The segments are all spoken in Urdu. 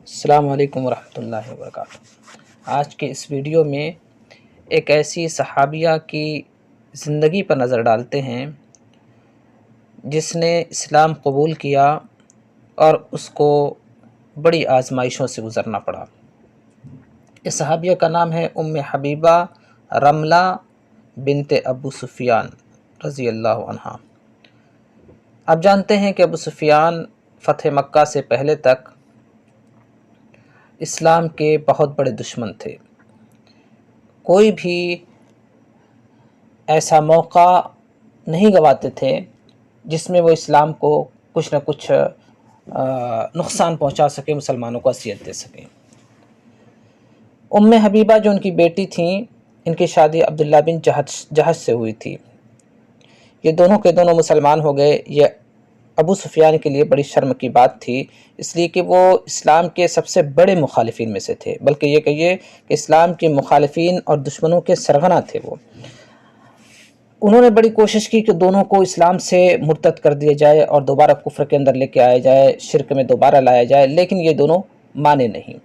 السلام علیکم ورحمۃ اللہ وبرکاتہ۔ آج کے اس ویڈیو میں ایک ایسی صحابیہ کی زندگی پر نظر ڈالتے ہیں جس نے اسلام قبول کیا اور اس کو بڑی آزمائشوں سے گزرنا پڑا۔ اس صحابیہ کا نام ہے ام حبیبہ رملہ بنت ابو سفیان رضی اللہ عنہا۔ آپ جانتے ہیں کہ ابو سفیان فتح مکہ سے پہلے تک اسلام کے بہت بڑے دشمن تھے۔ کوئی بھی ایسا موقع نہیں گواتے تھے جس میں وہ اسلام کو کچھ نہ کچھ نقصان پہنچا سکے، مسلمانوں کو اذیت دے سکیں۔ ام حبیبہ جو ان کی بیٹی تھیں، ان کی شادی عبداللہ بن جہش سے ہوئی تھی۔ یہ دونوں کے دونوں مسلمان ہو گئے۔ یہ ابو سفیان کے لیے بڑی شرم کی بات تھی، اس لیے کہ وہ اسلام کے سب سے بڑے مخالفین میں سے تھے، بلکہ یہ کہیے کہ اسلام کے مخالفین اور دشمنوں کے سرغنہ تھے وہ۔ انہوں نے بڑی کوشش کی کہ دونوں کو اسلام سے مرتد کر دیا جائے اور دوبارہ کفر کے اندر لے کے آیا جائے، شرک میں دوبارہ لایا جائے، لیکن یہ دونوں مانے نہیں۔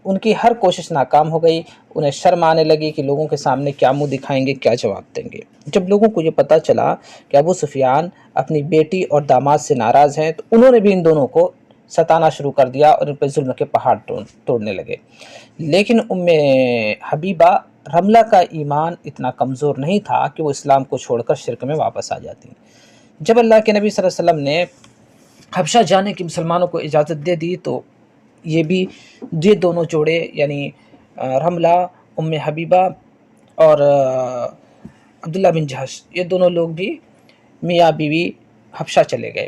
ان کی ہر کوشش ناکام ہو گئی۔ انہیں شرم آنے لگی کہ لوگوں کے سامنے کیا منہ دکھائیں گے، کیا جواب دیں گے۔ جب لوگوں کو یہ پتہ چلا کہ ابو سفیان اپنی بیٹی اور داماد سے ناراض ہیں، تو انہوں نے بھی ان دونوں کو ستانا شروع کر دیا اور ان پہ ظلم کے پہاڑ توڑنے لگے۔ لیکن ام حبیبہ رملہ کا ایمان اتنا کمزور نہیں تھا کہ وہ اسلام کو چھوڑ کر شرک میں واپس آ جاتی۔ جب اللہ کے نبی صلی اللہ علیہ وسلم نے حبشہ جانے کی مسلمانوں کو اجازت دے دی، تو یہ دونوں جوڑے یعنی رملہ، ام حبیبہ اور عبداللہ بن جہش، یہ دونوں لوگ بھی میاں بیوی حبشہ چلے گئے۔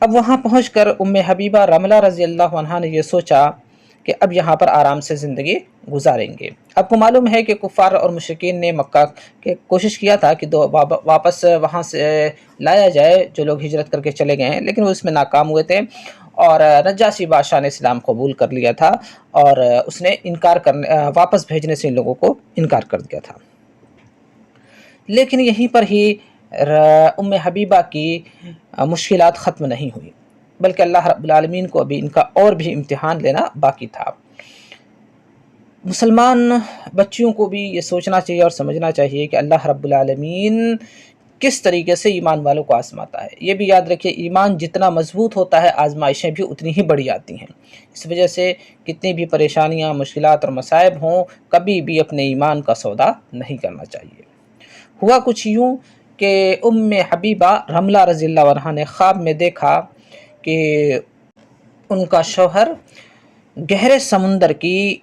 اب وہاں پہنچ کر ام حبیبہ رملہ رضی اللہ عنہا نے یہ سوچا کہ اب یہاں پر آرام سے زندگی گزاریں گے۔ آپ کو معلوم ہے کہ کفار اور مشرکین نے مکہ کے کوشش کیا تھا کہ واپس وہاں سے لایا جائے جو لوگ ہجرت کر کے چلے گئے ہیں، لیکن وہ اس میں ناکام ہوئے تھے، اور نجاشی بادشاہ نے اسلام قبول کر لیا تھا اور اس نے واپس بھیجنے سے ان لوگوں کو انکار کر دیا تھا۔ لیکن یہیں پر ہی ام حبیبہ کی مشکلات ختم نہیں ہوئی، بلکہ اللہ رب العالمین کو ابھی ان کا اور بھی امتحان لینا باقی تھا۔ مسلمان بچیوں کو بھی یہ سوچنا چاہیے اور سمجھنا چاہیے کہ اللہ رب العالمین کس طریقے سے ایمان والوں کو آزماتا ہے۔ یہ بھی یاد رکھیے، ایمان جتنا مضبوط ہوتا ہے، آزمائشیں بھی اتنی ہی بڑی آتی ہیں۔ اس وجہ سے کتنی بھی پریشانیاں، مشکلات اور مصائب ہوں، کبھی بھی اپنے ایمان کا سودا نہیں کرنا چاہیے۔ ہوا کچھ یوں کہ ام حبیبہ رملہ رضی اللہ عنہا نے خواب میں دیکھا کہ ان کا شوہر گہرے سمندر کی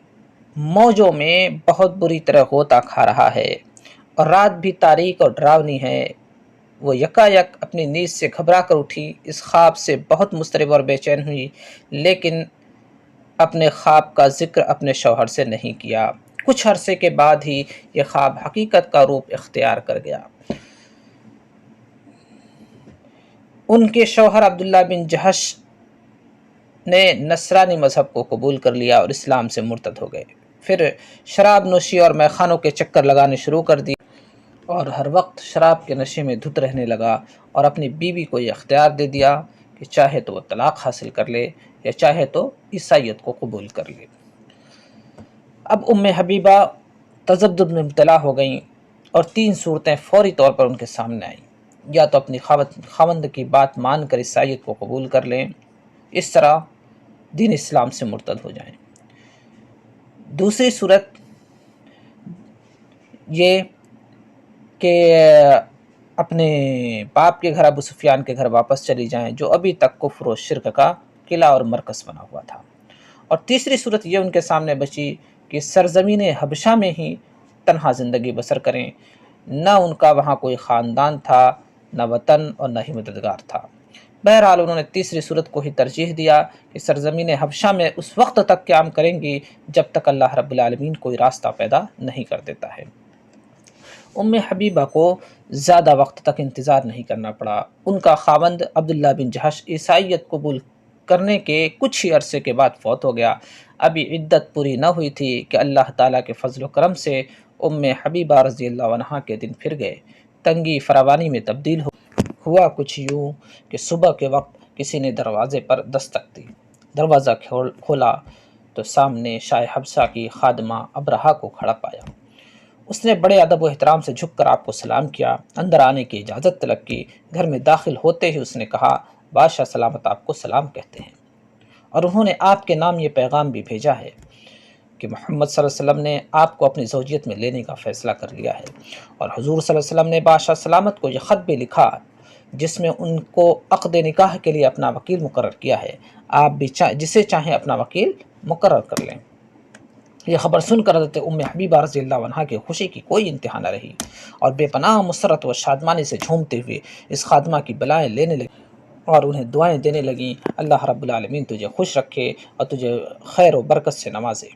موجوں میں بہت بری طرح غوطہ کھا رہا ہے اور رات بھی تاریک اور ڈراؤنی ہے۔ وہ یکایک اپنی نیند سے گھبرا کر اٹھی، اس خواب سے بہت مضطرب اور بے چین ہوئی، لیکن اپنے خواب کا ذکر اپنے شوہر سے نہیں کیا۔ کچھ عرصے کے بعد ہی یہ خواب حقیقت کا روپ اختیار کر گیا۔ ان کے شوہر عبداللہ بن جہش نے نصرانی مذہب کو قبول کر لیا اور اسلام سے مرتد ہو گئے۔ پھر شراب نوشی اور میخانوں کے چکر لگانے شروع کر دی اور ہر وقت شراب کے نشے میں دھت رہنے لگا، اور اپنی بیوی کو یہ اختیار دے دیا کہ چاہے تو وہ طلاق حاصل کر لے یا چاہے تو عیسائیت کو قبول کر لے۔ اب ام حبیبہ تذبذب میں مبتلا ہو گئیں اور 3 صورتیں فوری طور پر ان کے سامنے آئیں۔ یا تو اپنی خاوند کی بات مان کر عیسائیت کو قبول کر لیں، اس طرح دین اسلام سے مرتد ہو جائیں۔ دوسری صورت یہ کہ اپنے باپ کے گھر ابو سفیان کے گھر واپس چلی جائیں، جو ابھی تک کفر و شرک کا قلعہ اور مرکز بنا ہوا تھا۔ اور تیسری صورت یہ ان کے سامنے بچی کہ سرزمین حبشہ میں ہی تنہا زندگی بسر کریں۔ نہ ان کا وہاں کوئی خاندان تھا، نہ وطن اور نہ ہی مددگار تھا۔ بہرحال انہوں نے تیسری صورت کو ہی ترجیح دیا کہ سرزمین حبشہ میں اس وقت تک قیام کریں گی جب تک اللہ رب العالمین کوئی راستہ پیدا نہیں کر دیتا ہے۔ ام حبیبہ کو زیادہ وقت تک انتظار نہیں کرنا پڑا۔ ان کا خاوند عبداللہ بن جہش عیسائیت قبول کرنے کے کچھ ہی عرصے کے بعد فوت ہو گیا۔ ابھی عدت پوری نہ ہوئی تھی کہ اللہ تعالیٰ کے فضل و کرم سے ام حبیبہ رضی اللہ عنہا کے دن پھر گئے، تنگی فراوانی میں تبدیل ہوا کچھ یوں کہ صبح کے وقت کسی نے دروازے پر دستک دی۔ دروازہ کھولا تو سامنے شاہ حبشہ کی خادمہ ابرہہ کو کھڑا پایا۔ اس نے بڑے ادب و احترام سے جھک کر آپ کو سلام کیا، اندر آنے کی اجازت طلب کی۔ گھر میں داخل ہوتے ہی اس نے کہا، بادشاہ سلامت آپ کو سلام کہتے ہیں، اور انہوں نے آپ کے نام یہ پیغام بھی بھیجا ہے کہ محمد صلی اللہ علیہ وسلم نے آپ کو اپنی زوجیت میں لینے کا فیصلہ کر لیا ہے، اور حضور صلی اللہ علیہ وسلم نے بادشاہ سلامت کو یہ خط بھی لکھا جس میں ان کو عقد نکاح کے لیے اپنا وکیل مقرر کیا ہے۔ آپ بھی جسے چاہیں اپنا وکیل مقرر کر لیں۔ یہ خبر سن کر حضرت ام حبیبہ رضی اللہ عنہا کی خوشی کی کوئی انتہا نہ رہی، اور بے پناہ مسرت و شادمانی سے جھومتے ہوئے اس خادمہ کی بلائیں لینے لگی اور انہیں دعائیں دینے لگیں، اللہ رب العالمین تجھے خوش رکھے اور تجھے خیر و برکت سے نوازے۔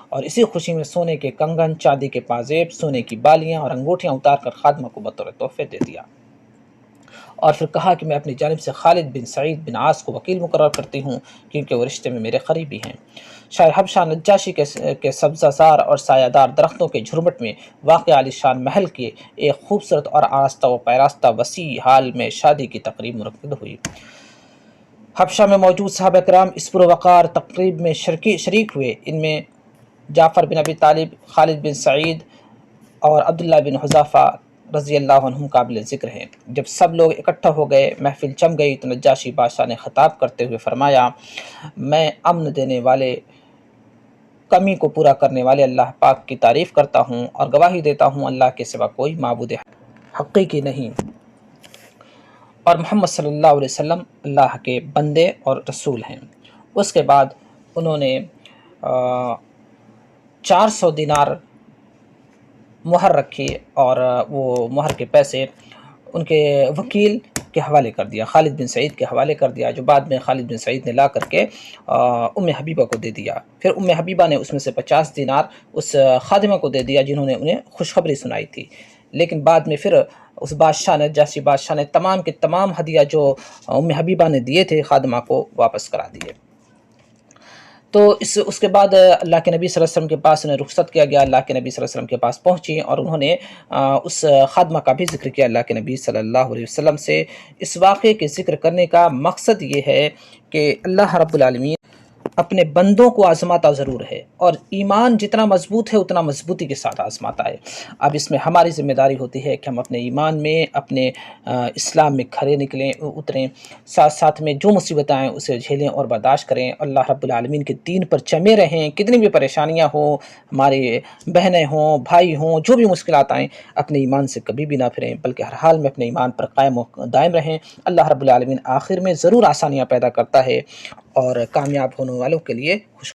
اور اسی خوشی میں سونے کے کنگن، چاندی کے پازیب، سونے کی بالیاں اور انگوٹھیاں اتار کر خادمہ کو بطور تحفے دے دیا، اور پھر کہا کہ میں اپنی جانب سے خالد بن سعید بن عاص کو وکیل مقرر کرتی ہوں، کیونکہ وہ رشتے میں میرے قریبی ہیں۔ شاہ حبشہ نجاشی کے سبزہ زار اور سایہ دار درختوں کے جھرمٹ میں واقع عالی شان محل کے ایک خوبصورت اور آراستہ و پیراستہ وسیع ہال میں شادی کی تقریب منعقد ہوئی۔ حبشہ میں موجود صحابہ کرام اس پروقار تقریب میں شریک ہوئے۔ ان میں جعفر بن ابی طالب، خالد بن سعید اور عبداللہ بن حذافہ رضی اللہ عنہم قابل ذکر ہیں۔ جب سب لوگ اکٹھا ہو گئے، محفل جم گئی، تو نجاشی بادشاہ نے خطاب کرتے ہوئے فرمایا، میں امن دینے والے، کمی کو پورا کرنے والے اللہ پاک کی تعریف کرتا ہوں اور گواہی دیتا ہوں اللہ کے سوا کوئی معبود حقیقی نہیں، اور محمد صلی اللہ علیہ وسلم اللہ کے بندے اور رسول ہیں۔ اس کے بعد انہوں نے 400 دینار مہر رکھی، اور وہ مہر کے پیسے ان کے وکیل کے حوالے کر دیا، خالد بن سعید کے حوالے کر دیا، جو بعد میں خالد بن سعید نے لا کر کے ام حبیبہ کو دے دیا۔ پھر ام حبیبہ نے اس میں سے 50 دینار اس خادمہ کو دے دیا جنہوں نے انہیں خوشخبری سنائی تھی، لیکن بعد میں پھر اس بادشاہ نے، نجاشی بادشاہ نے تمام کے تمام ہدیہ جو ام حبیبہ نے دیے تھے خادمہ کو واپس کرا دیے۔ تو اس کے بعد اللہ کے نبی صلی اللہ علیہ وسلم کے پاس انہیں رخصت کیا گیا، اللہ کے نبی صلی اللہ علیہ وسلم کے پاس پہنچی، اور انہوں نے اس خادمہ کا بھی ذکر کیا اللہ کے نبی صلی اللہ علیہ وسلم سے۔ اس واقعے کے ذکر کرنے کا مقصد یہ ہے کہ اللہ رب العالمین اپنے بندوں کو آزماتا ضرور ہے، اور ایمان جتنا مضبوط ہے اتنا مضبوطی کے ساتھ آزماتا ہے۔ اب اس میں ہماری ذمہ داری ہوتی ہے کہ ہم اپنے ایمان میں، اپنے اسلام میں کھڑے نکلیں، اتریں، ساتھ ساتھ میں جو مصیبتیں آئیں اسے جھیلیں اور برداشت کریں، اللہ رب العالمین کے دین پر جمے رہیں، کتنی بھی پریشانیاں ہوں، ہمارے بہنیں ہوں، بھائی ہوں، جو بھی مشکلات آئیں، اپنے ایمان سے کبھی بھی نہ پھریں، بلکہ ہر حال میں اپنے ایمان پر قائم و دائم رہیں۔ اللہ رب العالمین آخر میں ضرور آسانیاں پیدا کرتا ہے، اور کامیاب ہونے والوں کے لیے خوش